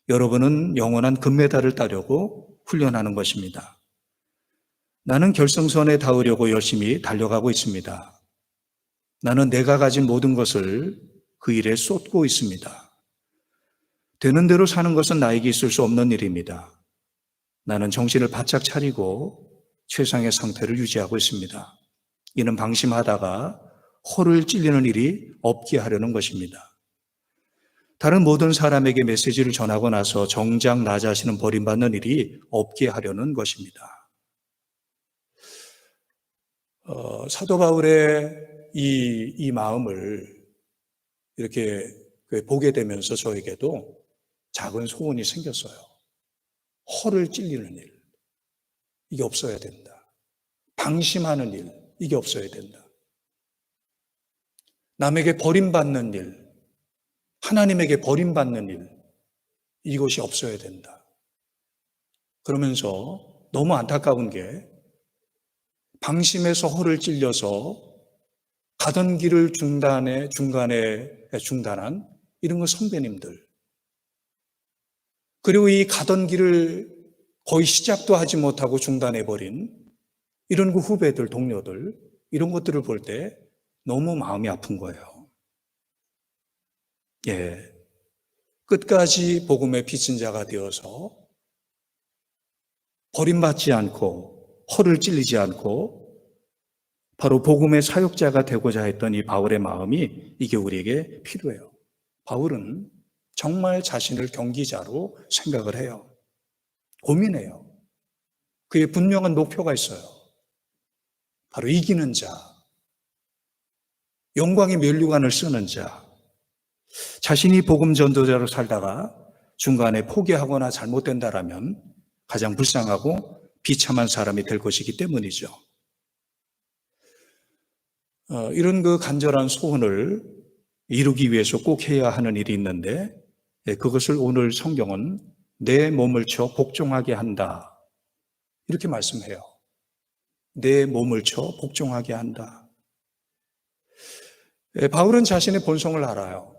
여러분은 영원한 금메달을 따려고 훈련하는 것입니다. 나는 결승선에 닿으려고 열심히 달려가고 있습니다. 나는 내가 가진 모든 것을 그 일에 쏟고 있습니다. 되는 대로 사는 것은 나에게 있을 수 없는 일입니다. 나는 정신을 바짝 차리고 최상의 상태를 유지하고 있습니다. 이는 방심하다가 허를 찔리는 일이 없게 하려는 것입니다. 다른 모든 사람에게 메시지를 전하고 나서 정작 나 자신은 버림받는 일이 없게 하려는 것입니다. 사도 바울의 이 마음을 이렇게 보게 되면서 저에게도 작은 소원이 생겼어요. 허를 찔리는 일, 이게 없어야 된다. 방심하는 일, 이게 없어야 된다. 남에게 버림받는 일, 하나님에게 버림받는 일, 이것이 없어야 된다. 그러면서 너무 안타까운 게 방심해서 허를 찔려서 가던 길을 중간에 중단한 이런 거 선배님들, 그리고 이 가던 길을 거의 시작도 하지 못하고 중단해버린 이런 그 후배들, 동료들, 이런 것들을 볼 때 너무 마음이 아픈 거예요. 끝까지 복음의 빚진 자가 되어서 버림받지 않고 허를 찔리지 않고 바로 복음의 사역자가 되고자 했던 이 바울의 마음이 이게 우리에게 필요해요. 바울은 정말 자신을 경기자로 생각을 해요. 고민해요. 그의 분명한 목표가 있어요. 바로 이기는 자, 영광의 면류관을 쓰는 자, 자신이 복음 전도자로 살다가 중간에 포기하거나 잘못된다라면 가장 불쌍하고 비참한 사람이 될 것이기 때문이죠. 이런 그 간절한 소원을 이루기 위해서 꼭 해야 하는 일이 있는데 그것을 오늘 성경은 내 몸을 쳐 복종하게 한다. 이렇게 말씀해요. 내 몸을 쳐 복종하게 한다. 바울은 자신의 본성을 알아요.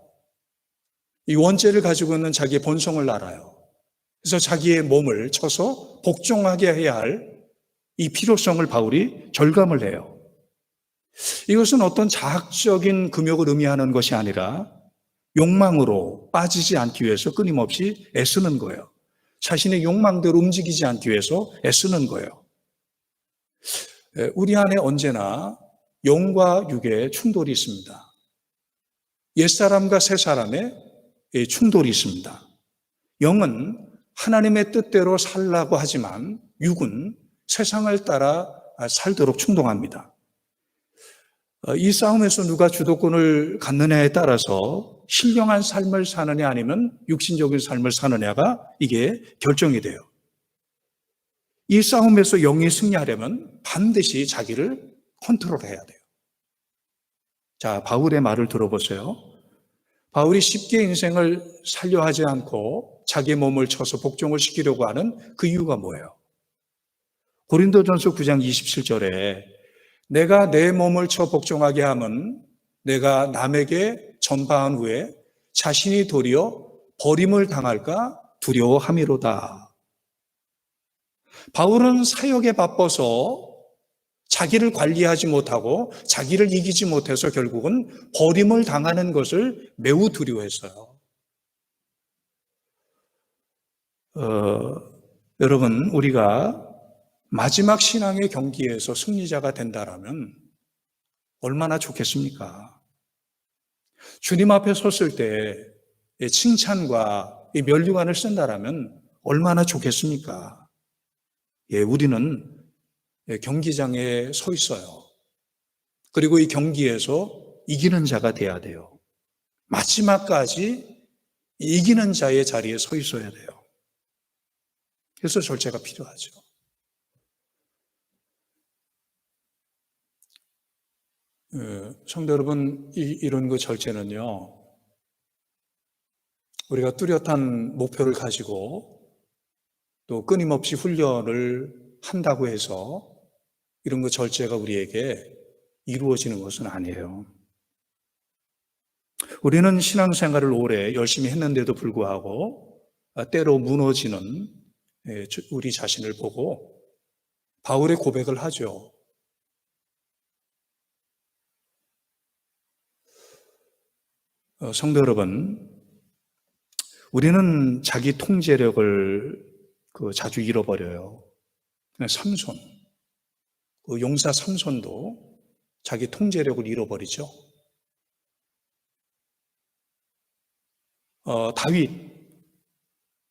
이 원죄를 가지고 있는 자기의 본성을 알아요. 그래서 자기의 몸을 쳐서 복종하게 해야 할 이 필요성을 바울이 절감을 해요. 이것은 어떤 자학적인 금욕을 의미하는 것이 아니라 욕망으로 빠지지 않기 위해서 끊임없이 애쓰는 거예요. 자신의 욕망대로 움직이지 않기 위해서 애쓰는 거예요. 우리 안에 언제나 영과 육의 충돌이 있습니다. 옛사람과 새사람의 충돌이 있습니다. 영은 하나님의 뜻대로 살라고 하지만 육은 세상을 따라 살도록 충동합니다. 이 싸움에서 누가 주도권을 갖느냐에 따라서 신령한 삶을 사느냐 아니면 육신적인 삶을 사느냐가 이게 결정이 돼요. 이 싸움에서 영이 승리하려면 반드시 자기를 컨트롤해야 돼요. 자, 바울의 말을 들어보세요. 바울이 쉽게 인생을 살려 하지 않고 자기 몸을 쳐서 복종을 시키려고 하는 그 이유가 뭐예요? 고린도전서 9장 27절에 내가 내 몸을 쳐 복종하게 하면 내가 남에게 전파한 후에 자신이 도리어 버림을 당할까 두려워함이로다. 바울은 사역에 바빠서 자기를 관리하지 못하고 자기를 이기지 못해서 결국은 버림을 당하는 것을 매우 두려워했어요. 여러분, 우리가 마지막 신앙의 경기에서 승리자가 된다라면 얼마나 좋겠습니까? 주님 앞에 섰을 때 칭찬과 면류관을 쓴다라면 얼마나 좋겠습니까? 우리는 경기장에 서 있어요. 그리고 이 경기에서 이기는 자가 돼야 돼요. 마지막까지 이기는 자의 자리에 서 있어야 돼요. 그래서 절제가 필요하죠. 성도 여러분, 이런 그 절제는요, 우리가 뚜렷한 목표를 가지고 또 끊임없이 훈련을 한다고 해서 이런 그 절제가 우리에게 이루어지는 것은 아니에요. 우리는 신앙생활을 오래 열심히 했는데도 불구하고 때로 무너지는 우리 자신을 보고 바울의 고백을 하죠. 성도 여러분, 우리는 자기 통제력을 자주 잃어버려요. 삼손, 용사 삼손도 자기 통제력을 잃어버리죠.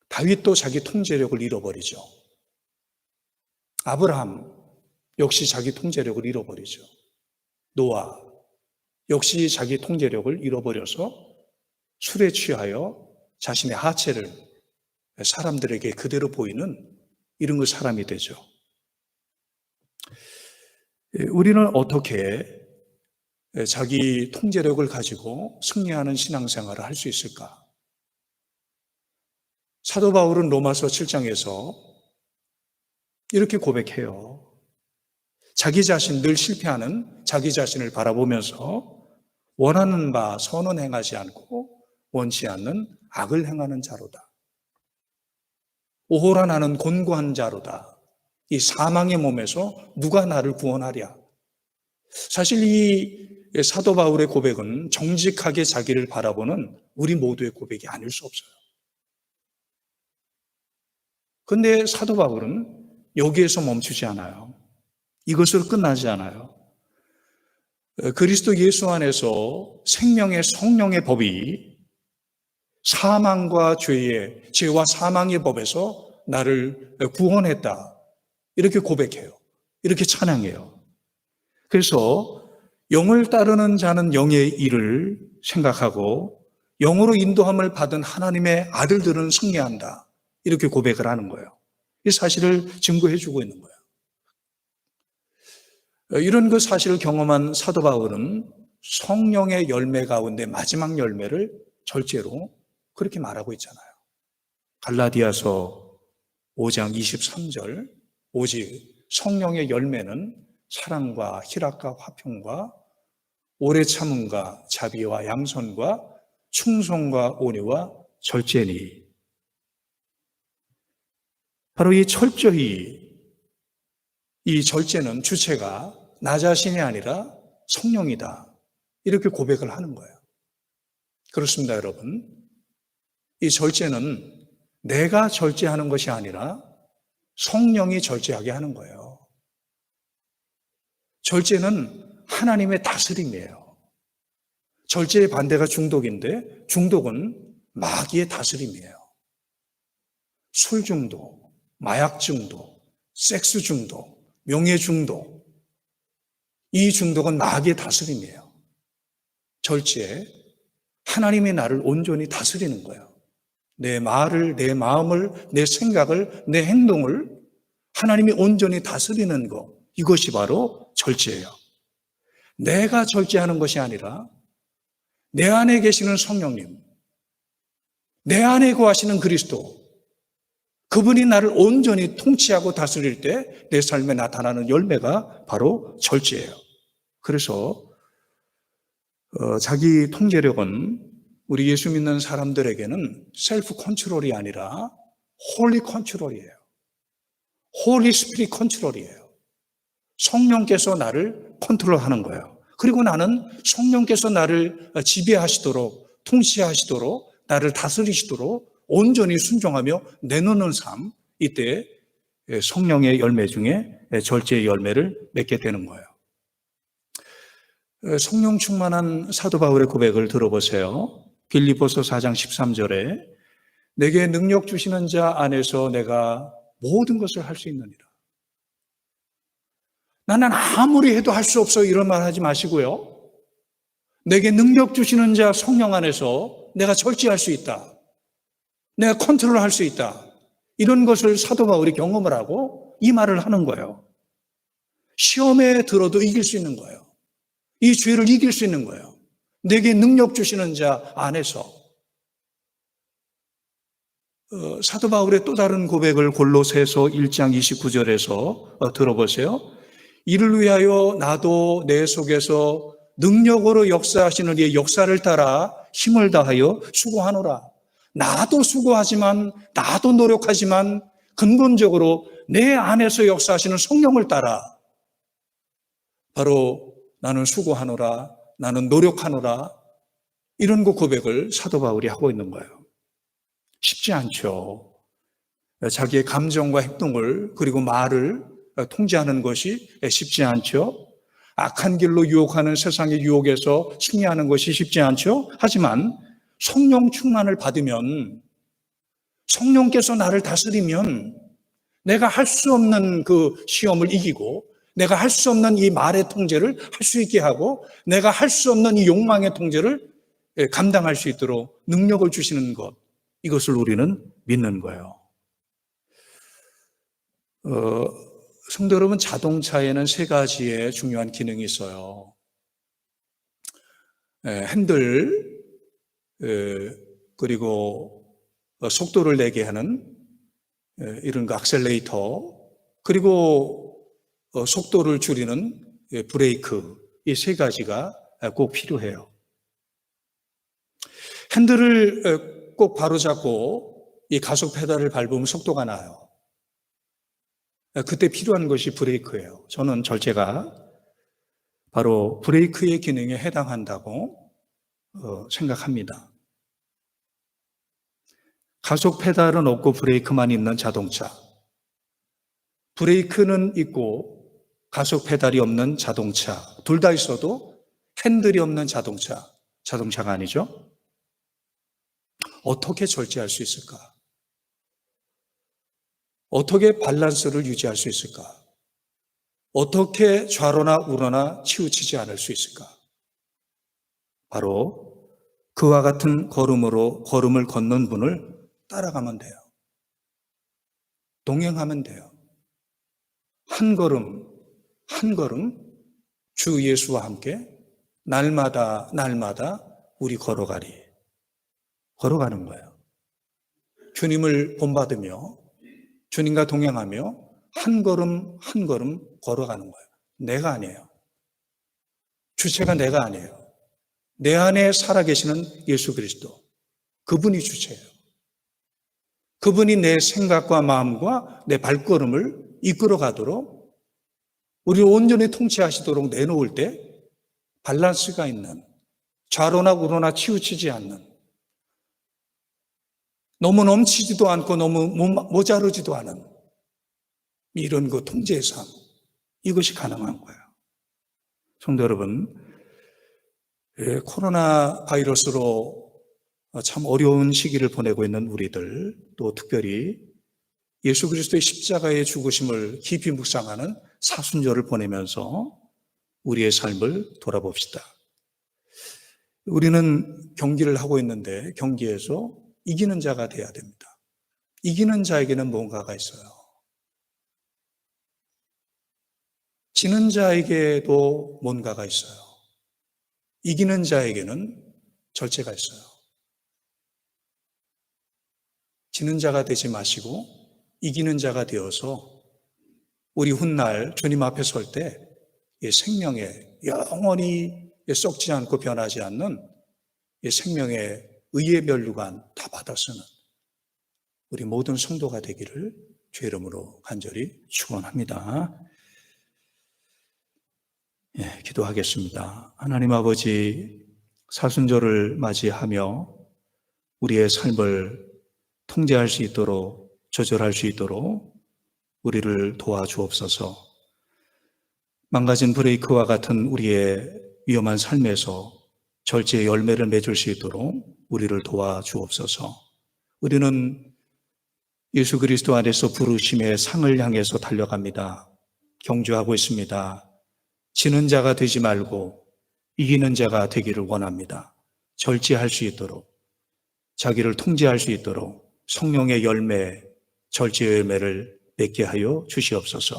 다윗도 자기 통제력을 잃어버리죠. 아브라함 역시 자기 통제력을 잃어버리죠. 노아 역시 자기 통제력을 잃어버려서 술에 취하여 자신의 하체를 사람들에게 그대로 보이는 이런 그 사람이 되죠. 우리는 어떻게 자기 통제력을 가지고 승리하는 신앙생활을 할 수 있을까? 사도 바울은 로마서 7장에서 이렇게 고백해요. 자기 자신, 늘 실패하는 자기 자신을 바라보면서 원하는 바 선은 행하지 않고 원치 않는 악을 행하는 자로다. 오호라 나는 곤고한 자로다. 이 사망의 몸에서 누가 나를 구원하랴. 사실 이 사도 바울의 고백은 정직하게 자기를 바라보는 우리 모두의 고백이 아닐 수 없어요. 그런데 사도 바울은 여기에서 멈추지 않아요. 이것으로 끝나지 않아요. 그리스도 예수 안에서 생명의 성령의 법이 사망과 죄와 사망의 법에서 나를 구원했다. 이렇게 고백해요. 이렇게 찬양해요. 그래서 영을 따르는 자는 영의 일을 생각하고 영으로 인도함을 받은 하나님의 아들들은 승리한다. 이렇게 고백을 하는 거예요. 이 사실을 증거해 주고 있는 거예요. 이런 그 사실을 경험한 사도 바울은 성령의 열매 가운데 마지막 열매를 절제로 그렇게 말하고 있잖아요. 갈라디아서 5장 23절, 오직 성령의 열매는 사랑과 희락과 화평과 오래 참음과 자비와 양선과 충성과 온유와 절제니. 바로 이 철저히, 이 절제는 주체가 나 자신이 아니라 성령이다, 이렇게 고백을 하는 거예요. 그렇습니다, 여러분. 이 절제는 내가 절제하는 것이 아니라 성령이 절제하게 하는 거예요. 절제는 하나님의 다스림이에요. 절제의 반대가 중독인데, 중독은 마귀의 다스림이에요. 술 중독, 마약 중독, 섹스 중독, 명예 중독, 이 중독은 마귀의 다스림이에요. 절제, 하나님이 나를 온전히 다스리는 거예요. 내 말을, 내 마음을, 내 생각을, 내 행동을 하나님이 온전히 다스리는 것, 이것이 바로 절제예요. 내가 절제하는 것이 아니라 내 안에 계시는 성령님, 내 안에 거하시는 그리스도, 그분이 나를 온전히 통치하고 다스릴 때 내 삶에 나타나는 열매가 바로 절제예요. 그래서 자기 통제력은 우리 예수 믿는 사람들에게는 셀프 컨트롤이 아니라 홀리 컨트롤이에요. 홀리 스피릿 컨트롤이에요. 성령께서 나를 컨트롤하는 거예요. 그리고 나는 성령께서 나를 지배하시도록, 통치하시도록, 나를 다스리시도록 온전히 순종하며 내놓는 삶, 이때 성령의 열매 중에 절제의 열매를 맺게 되는 거예요. 성령 충만한 사도 바울의 고백을 들어보세요. 빌립보서 4장 13절에 내게 능력 주시는 자 안에서 내가 모든 것을 할 수 있느니라. 나는 아무리 해도 할 수 없어, 이런 말 하지 마시고요. 내게 능력 주시는 자 성령 안에서 내가 절제할 수 있다, 내가 컨트롤할 수 있다, 이런 것을 사도 바울이 경험을 하고 이 말을 하는 거예요. 시험에 들어도 이길 수 있는 거예요. 이 죄를 이길 수 있는 거예요. 내게 능력 주시는 자 안에서. 사도 바울의 또 다른 고백을 골로새서 1장 29절에서 들어보세요. 이를 위하여 나도 내 속에서 능력으로 역사하시는 이의 역사를 따라 힘을 다하여 수고하노라. 나도 수고하지만, 나도 노력하지만 근본적으로 내 안에서 역사하시는 성령을 따라 바로 나는 수고하노라, 나는 노력하노라, 이런 고백을 사도 바울이 하고 있는 거예요. 쉽지 않죠. 자기의 감정과 행동을, 그리고 말을 통제하는 것이 쉽지 않죠. 악한 길로 유혹하는 세상의 유혹에서 승리하는 것이 쉽지 않죠. 하지만 성령 충만을 받으면, 성령께서 나를 다스리면 내가 할 수 없는 그 시험을 이기고, 내가 할 수 없는 이 말의 통제를 할 수 있게 하고, 내가 할 수 없는 이 욕망의 통제를 감당할 수 있도록 능력을 주시는 것, 이것을 우리는 믿는 거예요. 성도 여러분, 자동차에는 세 가지의 중요한 기능이 있어요. 핸들, 그리고 속도를 내게 하는 이런 거 악셀레이터, 그리고 속도를 줄이는 브레이크, 이 세 가지가 꼭 필요해요. 핸들을 꼭 바로잡고 이 가속 페달을 밟으면 속도가 나요. 그때 필요한 것이 브레이크예요. 저는 절제가 바로 브레이크의 기능에 해당한다고 생각합니다. 가속 페달은 없고 브레이크만 있는 자동차, 브레이크는 있고 가속 페달이 없는 자동차, 둘 다 있어도 핸들이 없는 자동차, 자동차가 아니죠. 어떻게 절제할 수 있을까? 어떻게 밸런스를 유지할 수 있을까? 어떻게 좌로나 우로나 치우치지 않을 수 있을까? 바로 그와 같은 걸음으로 걸음을 걷는 분을 따라가면 돼요. 동행하면 돼요. 한 걸음 한 걸음 주 예수와 함께 날마다 우리 걸어가는 거예요. 주님을 본받으며 주님과 동행하며 한 걸음 한 걸음 걸어가는 거예요. 내가 아니에요. 주체가 내가 아니에요. 내 안에 살아계시는 예수 그리스도, 그분이 주체예요. 그분이 내 생각과 마음과 내 발걸음을 이끌어가도록 우리를 온전히 통치하시도록 내놓을 때 밸런스가 있는, 좌로나 우로나 치우치지 않는, 너무 넘치지도 않고 너무 모자르지도 않은 이런 그 통제의 삶, 이것이 가능한 거예요. 성도 여러분, 코로나 바이러스로 참 어려운 시기를 보내고 있는 우리들, 또 특별히 예수 그리스도의 십자가의 죽으심을 깊이 묵상하는 사순절을 보내면서 우리의 삶을 돌아봅시다. 우리는 경기를 하고 있는데 경기에서 이기는 자가 돼야 됩니다. 이기는 자에게는 뭔가가 있어요. 지는 자에게도 뭔가가 있어요. 이기는 자에게는 절제가 있어요. 지는 자가 되지 마시고 이기는 자가 되어서 우리 훗날 주님 앞에 설 때 생명에 영원히 썩지 않고 변하지 않는 생명의 의의 면류관 다 받아 쓰는 우리 모든 성도가 되기를 주의 이름으로 간절히 축원합니다. 기도하겠습니다. 하나님 아버지, 사순절을 맞이하며 우리의 삶을 통제할 수 있도록, 조절할 수 있도록 우리를 도와주옵소서. 망가진 브레이크와 같은 우리의 위험한 삶에서 절제의 열매를 맺을 수 있도록 우리를 도와주옵소서. 우리는 예수 그리스도 안에서 부르심의 상을 향해서 달려갑니다. 경주하고 있습니다. 지는 자가 되지 말고 이기는 자가 되기를 원합니다. 절제할 수 있도록, 자기를 통제할 수 있도록 성령의 열매, 절제의 열매를 맺게 하여 주시옵소서.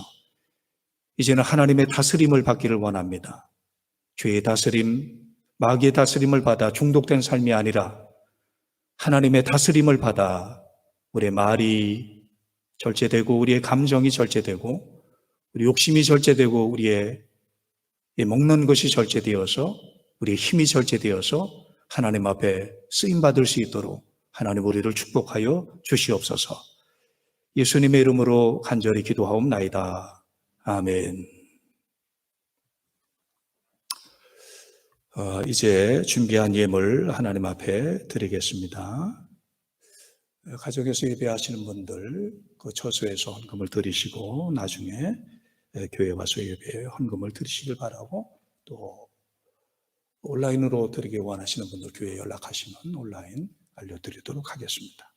이제는 하나님의 다스림을 받기를 원합니다. 죄의 다스림, 마귀의 다스림을 받아 중독된 삶이 아니라 하나님의 다스림을 받아 우리의 말이 절제되고 우리의 감정이 절제되고 우리 욕심이 절제되고 우리의 먹는 것이 절제되어서 우리의 힘이 절제되어서 하나님 앞에 쓰임받을 수 있도록 하나님 우리를 축복하여 주시옵소서. 예수님의 이름으로 간절히 기도하옵나이다. 아멘. 이제 준비한 예물 하나님 앞에 드리겠습니다. 가정에서 예배하시는 분들 그 처소에서 헌금을 드리시고 나중에 교회 와서 예배에 헌금을 드리시길 바라고, 또 온라인으로 드리기 원하시는 분들 교회에 연락하시면 온라인 알려드리도록 하겠습니다.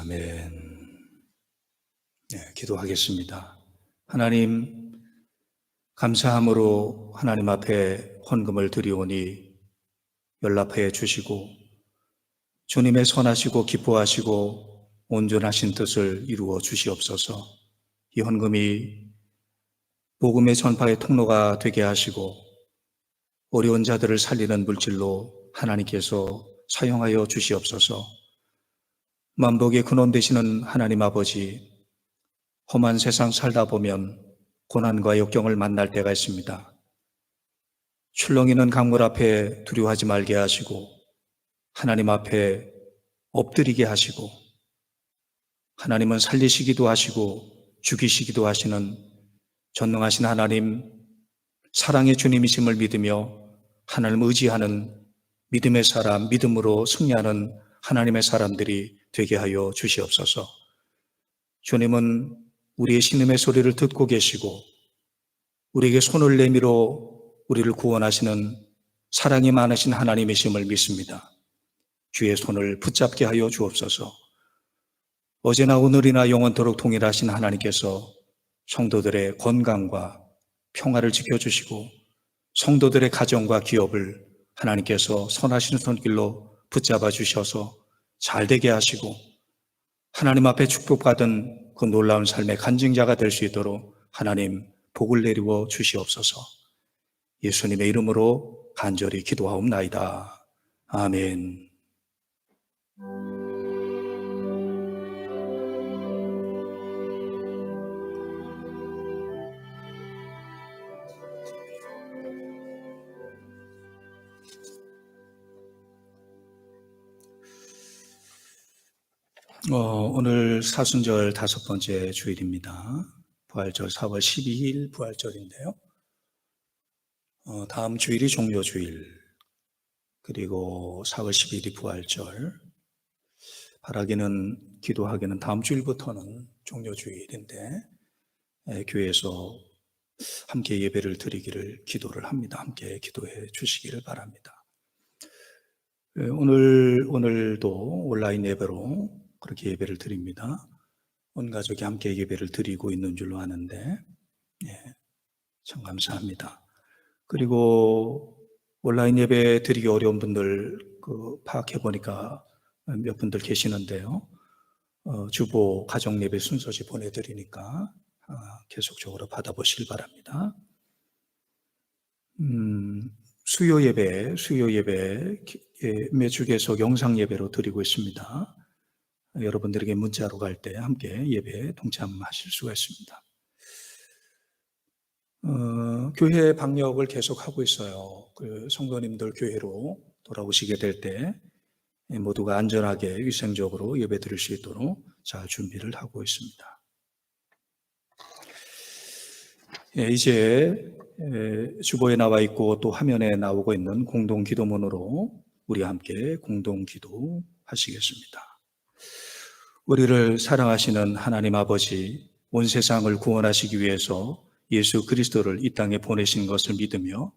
아멘. 네, 기도하겠습니다. 하나님, 감사함으로 하나님 앞에 헌금을 드리오니 연락해 주시고 주님의 선하시고 기뻐하시고 온전하신 뜻을 이루어 주시옵소서. 이 헌금이 복음의 전파의 통로가 되게 하시고 어려운 자들을 살리는 물질로 하나님께서 사용하여 주시옵소서. 만복의 근원 되시는 하나님 아버지, 험한 세상 살다 보면 고난과 역경을 만날 때가 있습니다. 출렁이는 강물 앞에 두려워하지 말게 하시고 하나님 앞에 엎드리게 하시고 하나님은 살리시기도 하시고 죽이시기도 하시는 전능하신 하나님, 사랑의 주님이심을 믿으며 하나님을 의지하는 믿음의 사람, 믿음으로 승리하는 하나님의 사람들이 되게 하여 주시옵소서. 주님은 우리의 신음의 소리를 듣고 계시고 우리에게 손을 내밀어 우리를 구원하시는 사랑이 많으신 하나님이심을 믿습니다. 주의 손을 붙잡게 하여 주옵소서. 어제나 오늘이나 영원토록 동일하신 하나님께서 성도들의 건강과 평화를 지켜주시고 성도들의 가정과 기업을 하나님께서 선하신 손길로 붙잡아 주셔서 잘되게 하시고 하나님 앞에 축복받은 그 놀라운 삶의 간증자가 될 수 있도록 하나님 복을 내리워 주시옵소서. 예수님의 이름으로 간절히 기도하옵나이다. 아멘. 오늘 사순절 5번째 주일입니다. 부활절 4월 12일 부활절인데요. 다음 주일이 종료주일, 그리고 4월 12일이 부활절. 바라기는, 기도하기는 다음 주일부터는 종료주일인데 교회에서 함께 예배를 드리기를 기도를 합니다. 함께 기도해 주시기를 바랍니다. 오늘도 온라인 예배로 그렇게 예배를 드립니다. 온 가족이 함께 예배를 드리고 있는 줄로 아는데 참 감사합니다. 그리고 온라인 예배 드리기 어려운 분들 파악해 보니까 몇 분들 계시는데요. 주보 가정 예배 순서지 보내드리니까 계속적으로 받아보시길 바랍니다. 수요 예배 매주 계속 영상 예배로 드리고 있습니다. 여러분들에게 문자로 갈 때 함께 예배에 동참하실 수가 있습니다. 교회 방역을 계속하고 있어요. 성도님들 교회로 돌아오시게 될 때 모두가 안전하게 위생적으로 예배 드릴 수 있도록 잘 준비를 하고 있습니다. 이제 주보에 나와 있고 또 화면에 나오고 있는 공동기도문으로 우리 함께 공동기도 하시겠습니다. 우리를 사랑하시는 하나님 아버지, 온 세상을 구원하시기 위해서 예수 그리스도를 이 땅에 보내신 것을 믿으며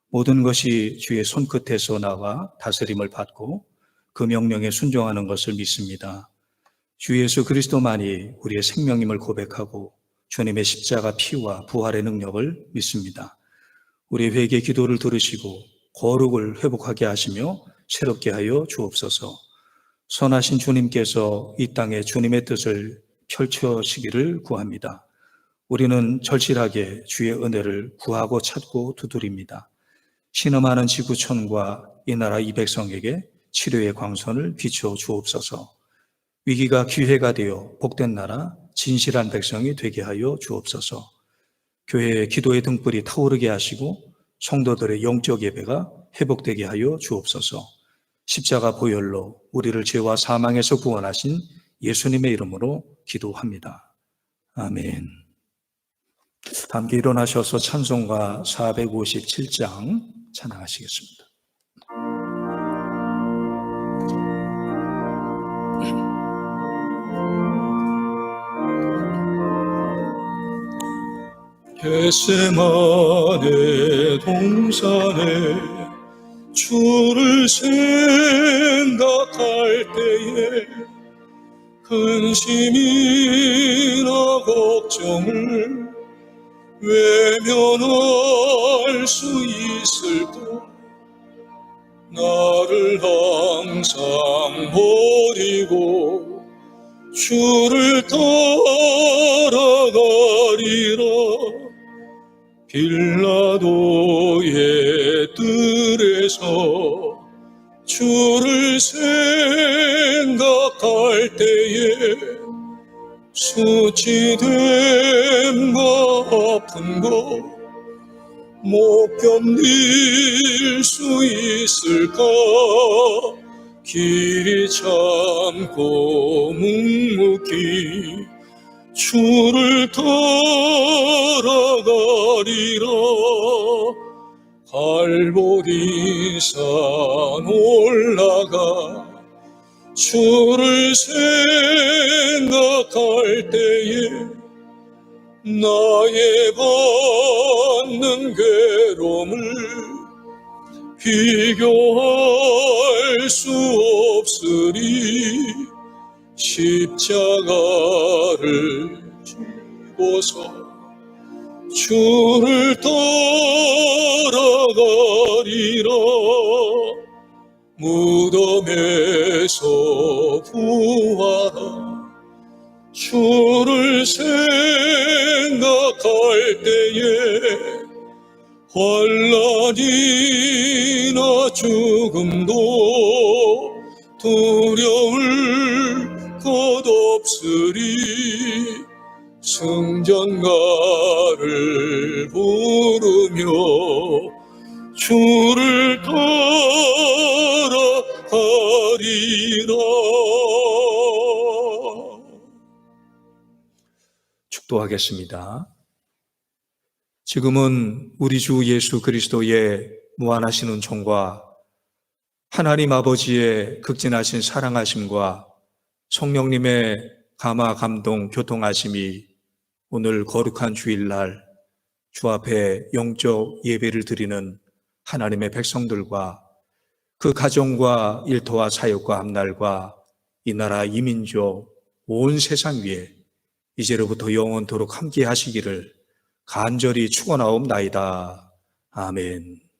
모든 것이 주의 손끝에서 나와 다스림을 받고 그 명령에 순종하는 것을 믿습니다. 주 예수 그리스도만이 우리의 생명임을 고백하고 주님의 십자가 피와 부활의 능력을 믿습니다. 우리의 회개 기도를 들으시고 거룩을 회복하게 하시며 새롭게 하여 주옵소서. 선하신 주님께서 이 땅에 주님의 뜻을 펼쳐시기를 구합니다. 우리는 절실하게 주의 은혜를 구하고 찾고 두드립니다. 신음하는 지구촌과 이 나라 이 백성에게 치료의 광선을 비춰 주옵소서. 위기가 기회가 되어 복된 나라, 진실한 백성이 되게 하여 주옵소서. 교회의 기도의 등불이 타오르게 하시고 성도들의 영적 예배가 회복되게 하여 주옵소서. 십자가 보혈로 우리를 죄와 사망에서 구원하신 예수님의 이름으로 기도합니다. 아멘. 함께 일어나셔서 찬송가 457장 찬양하시겠습니다. 겟세마네 동산에 주를 생각할 때에 근심이나 걱정을 외면할 수 있을까? 나를 항상 버리고 주를 따라가리라. 빌라도의 뜰에서 주를 생각할 때에 수치됨과 아픈 거 못 견딜 수 있을까? 길이 참고 묵묵히 주를 따라가리라. 갈보리산 올라가 주를 생각할 때에 나의 받는 괴로움을 비교할 수 없으리. 십자가를 지고서 주를 따라가리라. 무덤에서 부활한 주를 생각할 때에 환난이나 죽음도 두려울 것 없으리. 승전가를 부르며 주를 따라가리라. 축도하겠습니다. 지금은 우리 주 예수 그리스도의 무한하신 은총과 하나님 아버지의 극진하신 사랑하심과 성령님의 감화 감동 교통하심이 오늘 거룩한 주일날 주 앞에 영적 예배를 드리는 하나님의 백성들과 그 가정과 일터와 사역과 앞날과 이 나라 이민족 온 세상 위에 이제로부터 영원토록 함께 하시기를 간절히 축원하옵나이다. 아멘.